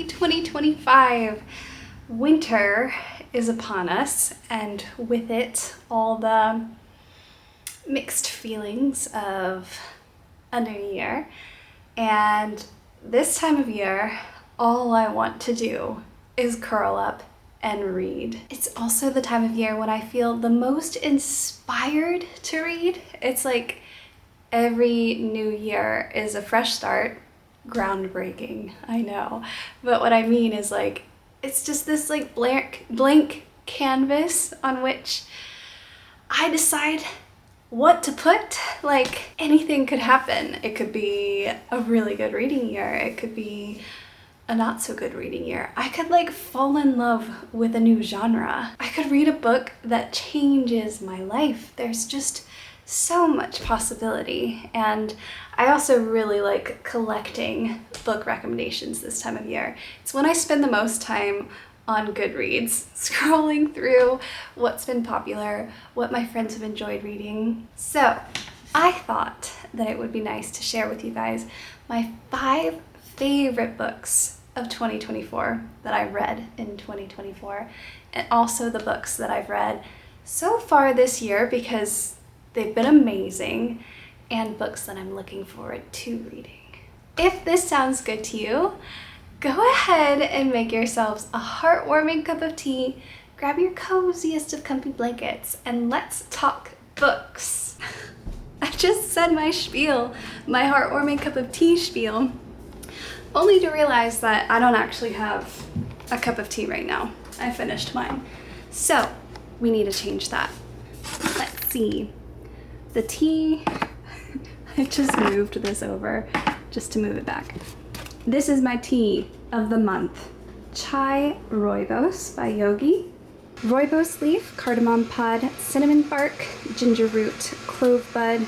Happy 2025! Winter is upon us, and with it, all the mixed feelings of a new year. And this time of year, all I want to do is curl up and read. It's also the time of year when I feel the most inspired to read. It's like every new year is a fresh start. Groundbreaking, I know. But what I mean is like, it's just this like blank canvas on which I decide what to put. Like anything could happen. It could be a really good reading year. It could be a not so good reading year. I could like fall in love with a new genre. I could read a book that changes my life. There's just so much possibility. And I also really like collecting book recommendations this time of year. It's when I spend the most time on Goodreads, scrolling through what's been popular, what my friends have enjoyed reading. So I thought that it would be nice to share with you guys my 5 favorite books of 2024 that I read in 2024, and also the books that I've read so far this year because they've been amazing, and books that I'm looking forward to reading. If this sounds good to you, go ahead and make yourselves a heartwarming cup of tea, grab your coziest of comfy blankets, and let's talk books. I just said my spiel, my heartwarming cup of tea spiel, only to realize that I don't actually have a cup of tea right now. I finished mine. So we need to change that. Let's see. The tea, I just moved this over just to move it back. This is my tea of the month. Chai Rooibos by Yogi. Rooibos leaf, cardamom pod, cinnamon bark, ginger root, clove bud,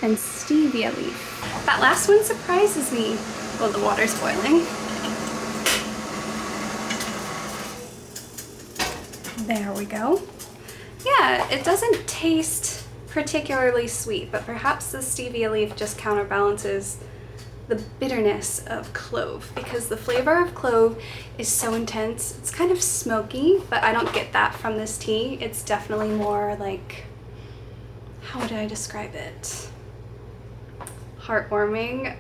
and stevia leaf. That last one surprises me. Well, the water's boiling. There we go. Yeah, it doesn't taste particularly sweet, but perhaps the stevia leaf just counterbalances the bitterness of clove, because the flavor of clove is so intense. It's kind of smoky, but I don't get that from this tea. It's definitely more like, how would I describe it? Heartwarming.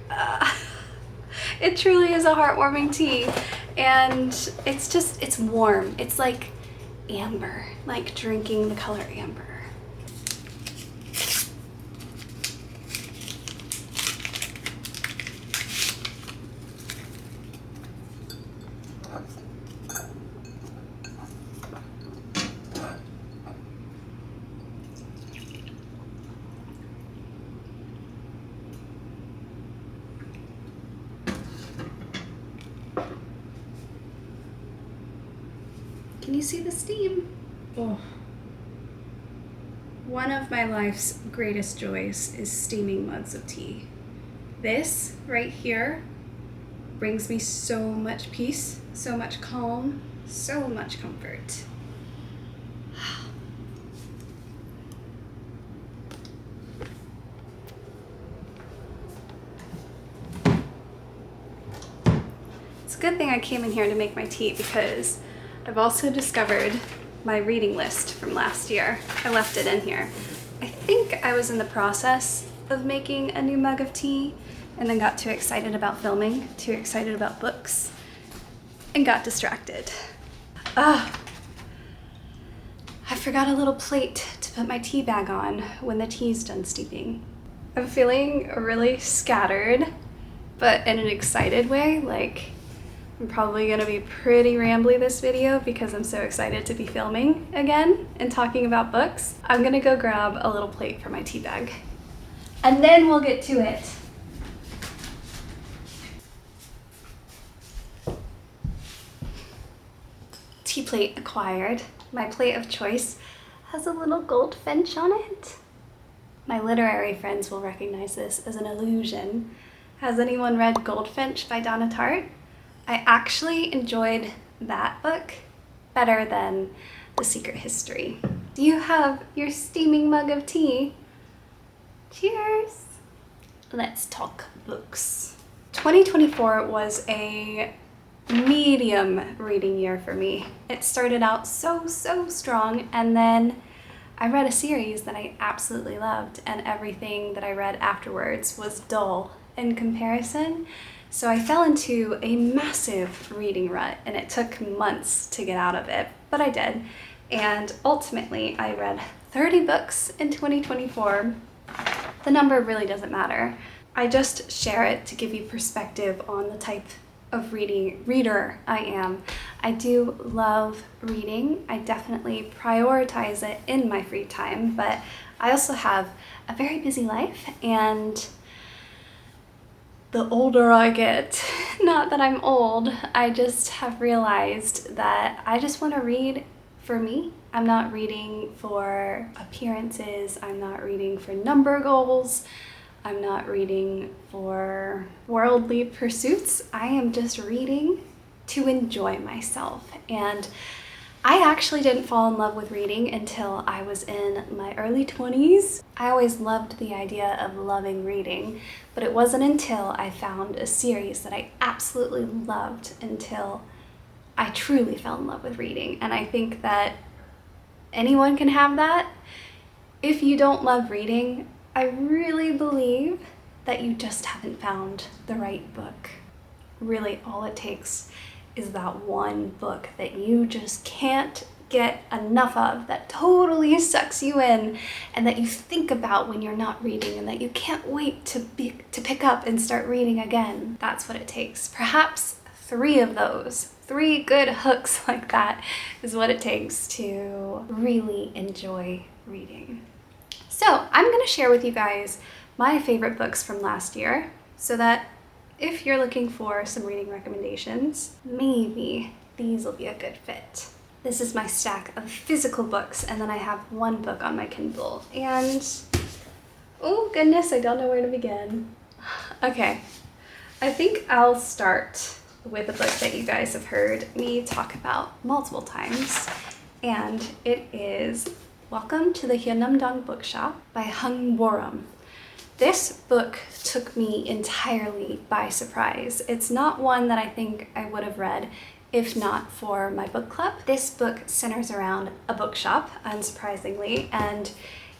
It truly is a heartwarming tea, and it's warm. It's like amber, like drinking the color amber. Can you see the steam? Oh. One of my life's greatest joys is steaming mugs of tea. This right here brings me so much peace, so much calm, so much comfort. It's a good thing I came in here to make my tea, because I've also discovered my reading list from last year. I left it in here. I think I was in the process of making a new mug of tea and then got too excited about filming, too excited about books, and got distracted. I forgot a little plate to put my tea bag on when the tea's done steeping. I'm feeling really scattered, but in an excited way. Like, I'm probably gonna be pretty rambly this video because I'm so excited to be filming again and talking about books. I'm gonna go grab a little plate for my tea bag, and then we'll get to it. Tea plate acquired. My plate of choice has a little goldfinch on it. My literary friends will recognize this as an allusion. Has anyone read Goldfinch by Donna Tartt? I actually enjoyed that book better than The Secret History. Do you have your steaming mug of tea? Cheers! Let's talk books. 2024 was a medium reading year for me. It started out so strong, and then I read a series that I absolutely loved, and everything that I read afterwards was dull in comparison. So I fell into a massive reading rut, and it took months to get out of it, but I did. And ultimately, I read 30 books in 2024. The number really doesn't matter. I just share it to give you perspective on the type of reader I am. I do love reading. I definitely prioritize it in my free time, but I also have a very busy life, and the older I get, not that I'm old, I just have realized that I just want to read for me. I'm not reading for appearances. I'm not reading for number goals. I'm not reading for worldly pursuits. I am just reading to enjoy myself. And I actually didn't fall in love with reading until I was in my early 20s. I always loved the idea of loving reading, but it wasn't until I found a series that I absolutely loved until I truly fell in love with reading. And I think that anyone can have that. If you don't love reading, I really believe that you just haven't found the right book. Really, all it takes is that one book that you just can't get enough of, that totally sucks you in, and that you think about when you're not reading, and that you can't wait to pick up and start reading again. That's what it takes. Perhaps 3 of those, 3 good hooks like that is what it takes to really enjoy reading. So I'm going to share with you guys my favorite books from last year, so that if you're looking for some reading recommendations, maybe these will be a good fit. This is my stack of physical books, and then I have 1 book on my Kindle, and oh goodness, I don't know where to begin. Okay, I think I'll start with a book that you guys have heard me talk about multiple times, and it is Welcome to the Hyunam-Dong Bookshop by Bo-Reum. This book took me entirely by surprise. It's not one that I think I would have read if not for my book club. This book centers around a bookshop, unsurprisingly, and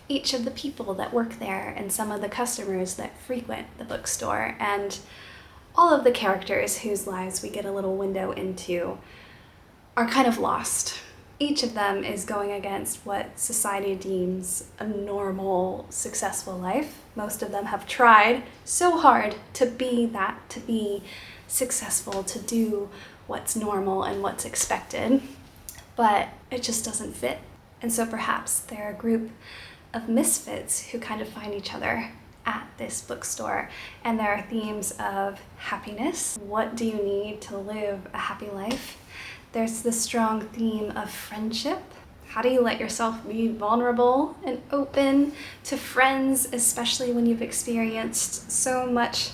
each of the people that work there and some of the customers that frequent the bookstore, and all of the characters whose lives we get a little window into are kind of lost. Each of them is going against what society deems a normal, successful life. Most of them have tried so hard to be that, to be successful, to do what's normal and what's expected, but it just doesn't fit. And so perhaps they're a group of misfits who kind of find each other at this bookstore. And there are themes of happiness. What do you need to live a happy life? There's the strong theme of friendship. How do you let yourself be vulnerable and open to friends, especially when you've experienced so much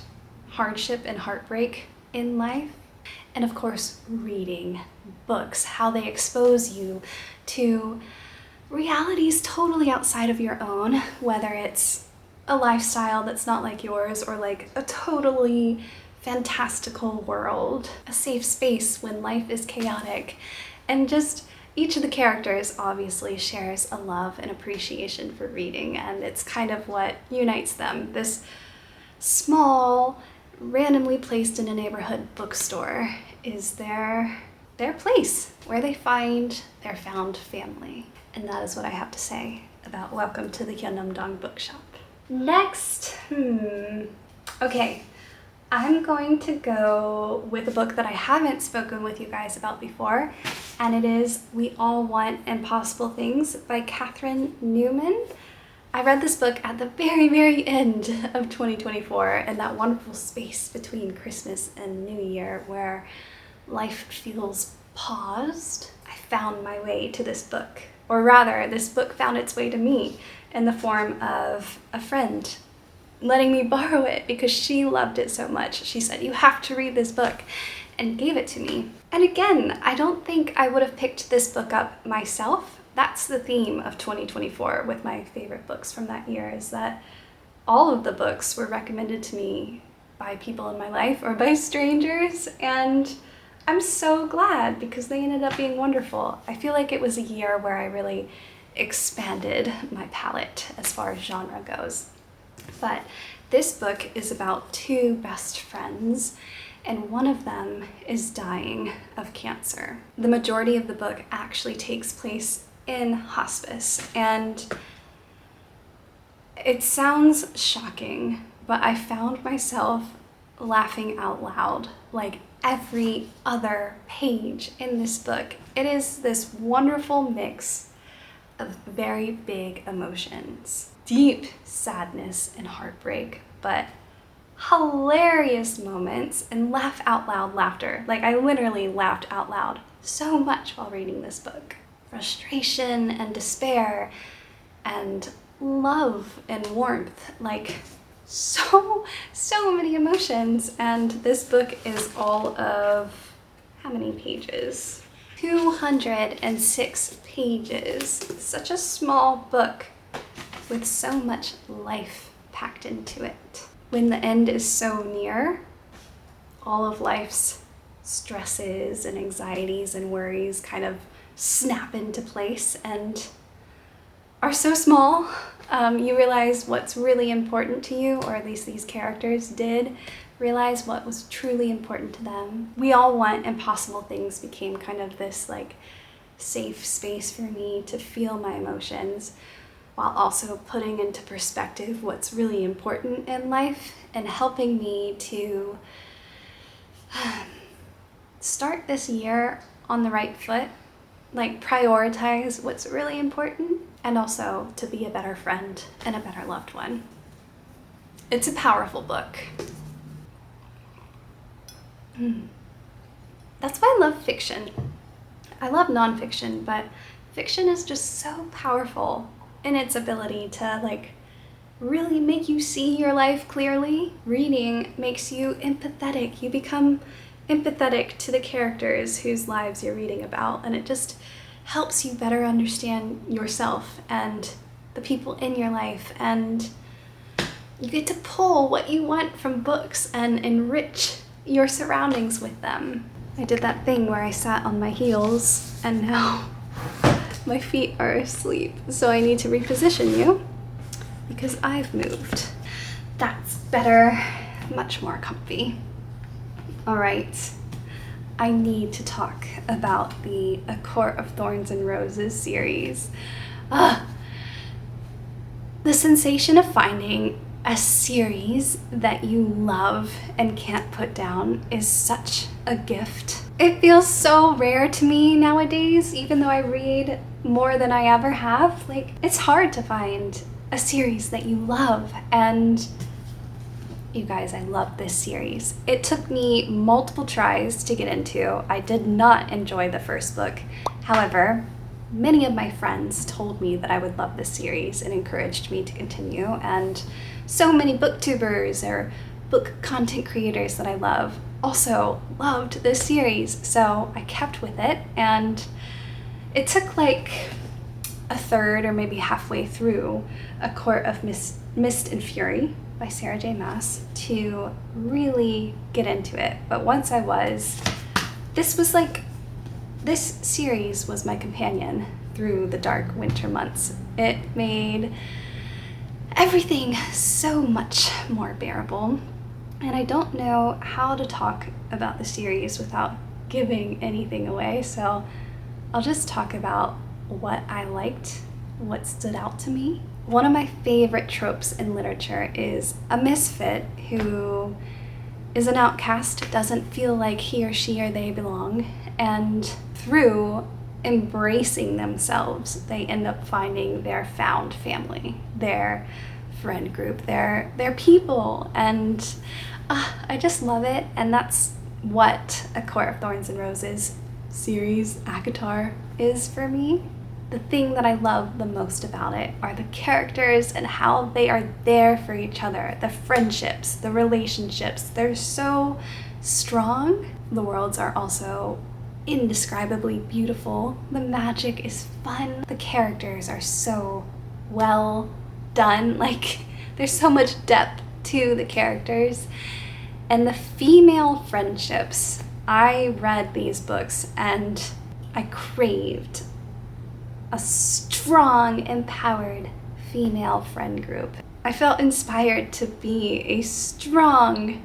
hardship and heartbreak in life? And of course, reading books, how they expose you to realities totally outside of your own, whether it's a lifestyle that's not like yours or like a totally fantastical world, a safe space when life is chaotic. And just each of the characters obviously shares a love and appreciation for reading, and it's kind of what unites them. This small, randomly placed in a neighborhood bookstore is their place where they find their found family. And that is what I have to say about Welcome to the Hyunam-Dong Bookshop. Next, okay. I'm going to go with a book that I haven't spoken with you guys about before, and it is We All Want Impossible Things by Katherine Newman. I read this book at the very end of 2024, in that wonderful space between Christmas and New Year where life feels paused. I found my way to this book, or rather, this book found its way to me in the form of a friend letting me borrow it because she loved it so much. She said, "You have to read this book," and gave it to me. And again, I don't think I would have picked this book up myself. That's the theme of 2024 with my favorite books from that year, is that all of the books were recommended to me by people in my life or by strangers, and I'm so glad because they ended up being wonderful. I feel like it was a year where I really expanded my palette as far as genre goes. But this book is about two best friends, and one of them is dying of cancer. The majority of the book actually takes place in hospice, and it sounds shocking, but I found myself laughing out loud like every other page in this book. It is this wonderful mix of very big emotions, deep sadness and heartbreak, but hilarious moments and laugh out loud laughter. Like, I literally laughed out loud so much while reading this book. Frustration and despair and love and warmth, like so many emotions. And this book is all of, how many pages? 206 pages. Such a small book with so much life packed into it. When the end is so near, all of life's stresses and anxieties and worries kind of snap into place and are so small. You realize what's really important to you, or at least these characters did realize what was truly important to them. We All Want Impossible Things became kind of this like safe space for me to feel my emotions, while also putting into perspective what's really important in life and helping me to start this year on the right foot, like prioritize what's really important, and also to be a better friend and a better loved one. It's a powerful book. That's why I love fiction. I love nonfiction, but fiction is just so powerful in its ability to like really make you see your life clearly. Reading makes you empathetic. You become empathetic to the characters whose lives you're reading about, and it just helps you better understand yourself and the people in your life, and you get to pull what you want from books and enrich your surroundings with them. I did that thing where I sat on my heels and now my feet are asleep, so I need to reposition you because I've moved. That's better, much more comfy. All right, I need to talk about the A Court of Thorns and Roses series. The sensation of finding a series that you love and can't put down is such a gift. It feels so rare to me nowadays, even though I read more than I ever have. Like, it's hard to find a series that you love, and you guys, I love this series. It took me multiple tries to get into. I did not enjoy the first book. However, many of my friends told me that I would love this series and encouraged me to continue, and so many booktubers or book content creators that I love also loved this series, so I kept with it, and it took like a third or maybe halfway through A Court of Mist and Fury by Sarah J. Maas to really get into it. But once I was, this series was my companion through the dark winter months. It made everything so much more bearable. And I don't know how to talk about the series without giving anything away, so I'll just talk about what I liked, what stood out to me. One of my favorite tropes in literature is a misfit who is an outcast, doesn't feel like he or she or they belong, and through embracing themselves, they end up finding their found family, their friend group, their people, and I just love it. And that's what A Court of Thorns and Roses series, ACOTAR, is for me. The thing that I love the most about it are the characters and how they are there for each other, the friendships, the relationships. They're so strong. The worlds are also indescribably beautiful. The magic is fun. The characters are so well done. Like, there's so much depth to the characters. And the female friendships I read these books and I craved a strong, empowered female friend group. I felt inspired to be a strong,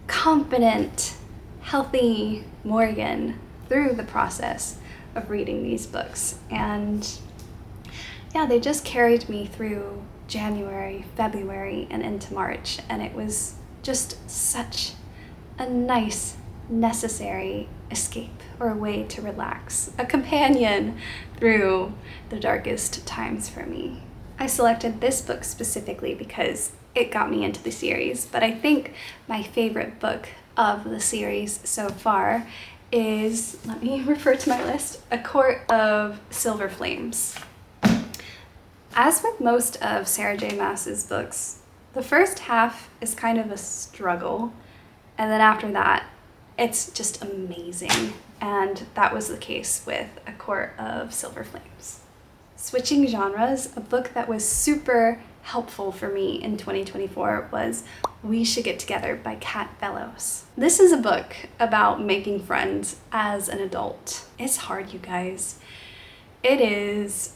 confident, healthy Morgan through the process of reading these books. And yeah, they just carried me through January, February, and into March. And it was just such a nice, necessary escape or a way to relax, a companion through the darkest times for me. I selected this book specifically because it got me into the series, but I think my favorite book of the series so far is, let me refer to my list, A Court of Silver Flames. As with most of Sarah J. Maas's books, the first half is kind of a struggle, and then after that, it's just amazing. And that was the case with A Court of Silver Flames. Switching genres, a book that was super helpful for me in 2024 was We Should Get Together by Vellos. This is a book about making friends as an adult. It's hard, you guys. It is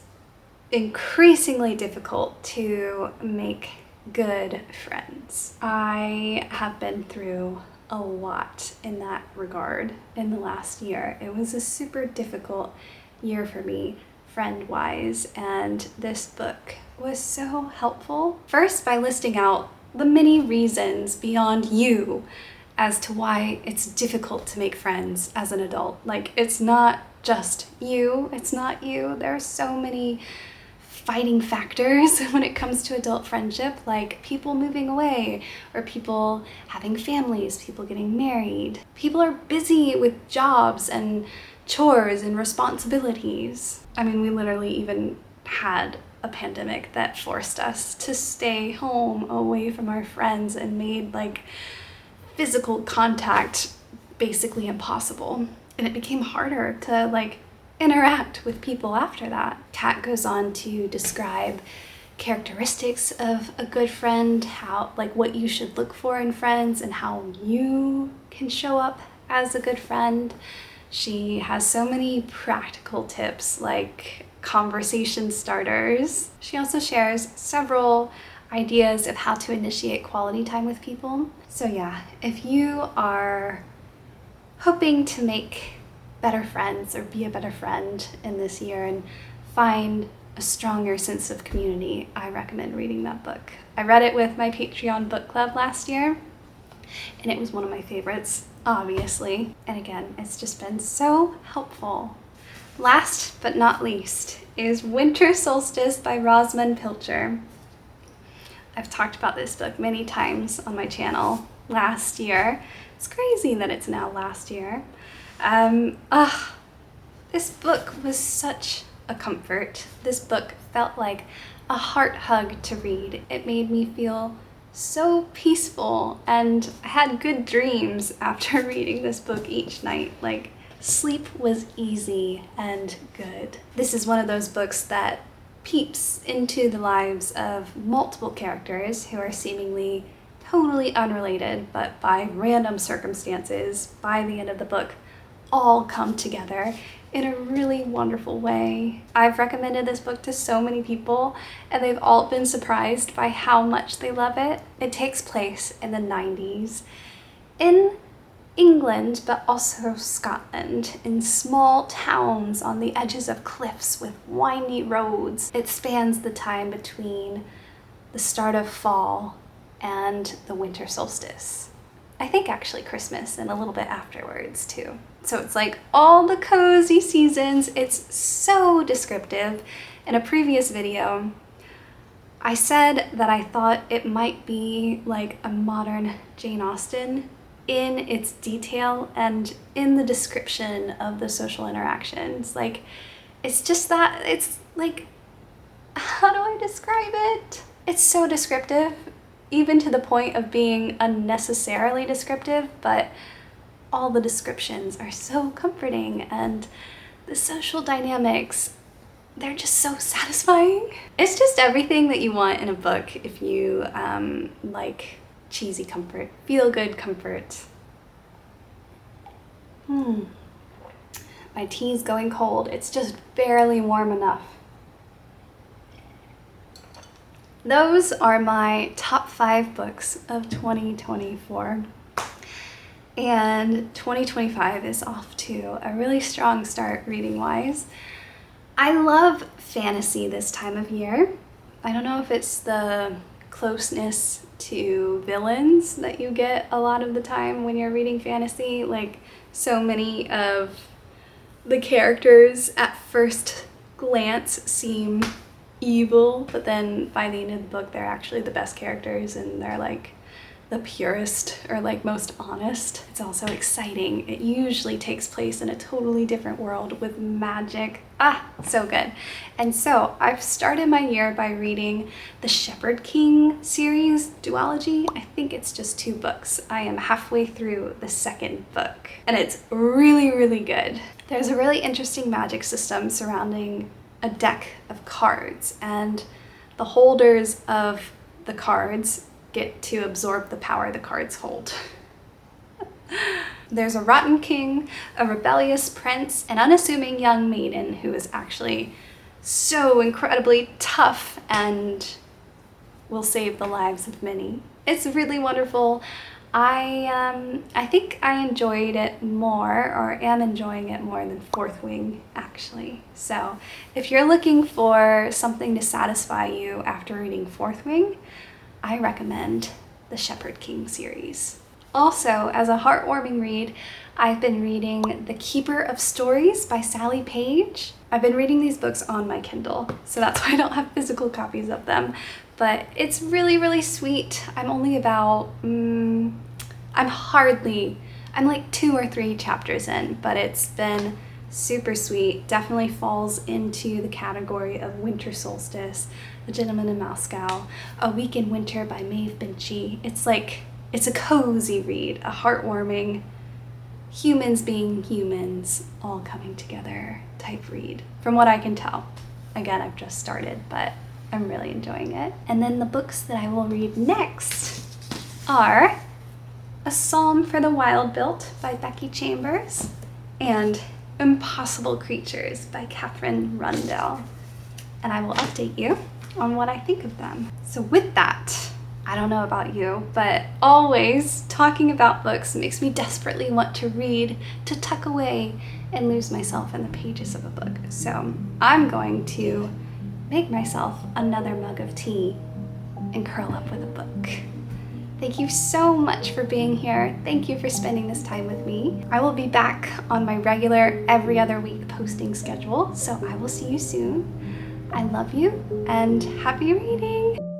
increasingly difficult to make good friends. I have been through a lot in that regard in the last year. It was a super difficult year for me friend-wise, and this book was so helpful. First, by listing out the many reasons beyond you as to why it's difficult to make friends as an adult. Like, it's not just you, it's not you. There are so many fighting factors when it comes to adult friendship, like people moving away, or people having families, people getting married. People are busy with jobs and chores and responsibilities. I mean, we literally even had a pandemic that forced us to stay home away from our friends and made like physical contact basically impossible. And it became harder to like interact with people after that. Kat goes on to describe characteristics of a good friend, how like what you should look for in friends and how you can show up as a good friend. She has so many practical tips like conversation starters. She also shares several ideas of how to initiate quality time with people. So yeah, if you are hoping to make better friends or be a better friend in this year and find a stronger sense of community, I recommend reading that book. I read it with my Patreon book club last year, and it was one of my favorites, obviously. And again, it's just been so helpful. Last but not least is Winter Solstice by Rosamund Pilcher. I've talked about this book many times on my channel last year. It's crazy that it's now last year. This book was such a comfort. This book felt like a heart hug to read. It made me feel so peaceful, and I had good dreams after reading this book each night. Like, sleep was easy and good. This is one of those books that peeps into the lives of multiple characters who are seemingly totally unrelated, but by random circumstances, by the end of the book, all come together in a really wonderful way. I've recommended this book to so many people, and they've all been surprised by how much they love it. It takes place in the 90s in England, but also Scotland, in small towns on the edges of cliffs with windy roads. It spans the time between the start of fall and the winter solstice. I think actually Christmas and a little bit afterwards too. So it's like all the cozy seasons. It's so descriptive. In a previous video, I said that I thought it might be like a modern Jane Austen in its detail and in the description of the social interactions. Like, it's just that, it's like, how do I describe it? It's so descriptive, even to the point of being unnecessarily descriptive, but all the descriptions are so comforting, and the social dynamics, they're just so satisfying. It's just everything that you want in a book if you like cheesy comfort, feel-good comfort. My tea's going cold. It's just barely warm enough. Those are my top 5 books of 2024. And 2025 is off to a really strong start reading-wise. I love fantasy this time of year. I don't know if it's the closeness to villains that you get a lot of the time when you're reading fantasy. Like, so many of the characters at first glance seem evil, but then by the end of the book they're actually the best characters and they're like the purest or like most honest. It's also exciting. It usually takes place in a totally different world with magic. So good. And so I've started my year by reading the Shepherd King series duology. I think it's just 2 books. I am halfway through the 2nd book and it's really, really good. There's a really interesting magic system surrounding a deck of cards, and the holders of the cards get to absorb the power the cards hold. There's a rotten king, a rebellious prince, an unassuming young maiden who is actually so incredibly tough and will save the lives of many. It's really wonderful. I think I enjoyed it more, or am enjoying it more than Fourth Wing, actually. So if you're looking for something to satisfy you after reading Fourth Wing, I recommend the Shepherd King series. Also, as a heartwarming read, I've been reading The Keeper of Stories by Sally Page. I've been reading these books on my Kindle, so that's why I don't have physical copies of them. But it's really, really sweet. I'm only about, I'm like 2 or 3 chapters in, but it's been super sweet. Definitely falls into the category of Winter Solstice, The Gentleman in Moscow, A Week in Winter by Maeve Binchy. It's a cozy read, a heartwarming, humans being humans, all coming together type read, from what I can tell. Again, I've just started, but I'm really enjoying it. And then the books that I will read next are A Psalm for the Wild-Built by Becky Chambers and Impossible Creatures by Katherine Rundell. And I will update you on what I think of them. So with that, I don't know about you, but always talking about books makes me desperately want to read, to tuck away and lose myself in the pages of a book. So I'm going to make myself another mug of tea and curl up with a book. Thank you so much for being here. Thank you for spending this time with me. I will be back on my regular every other week posting schedule, so I will see you soon. I love you and happy reading.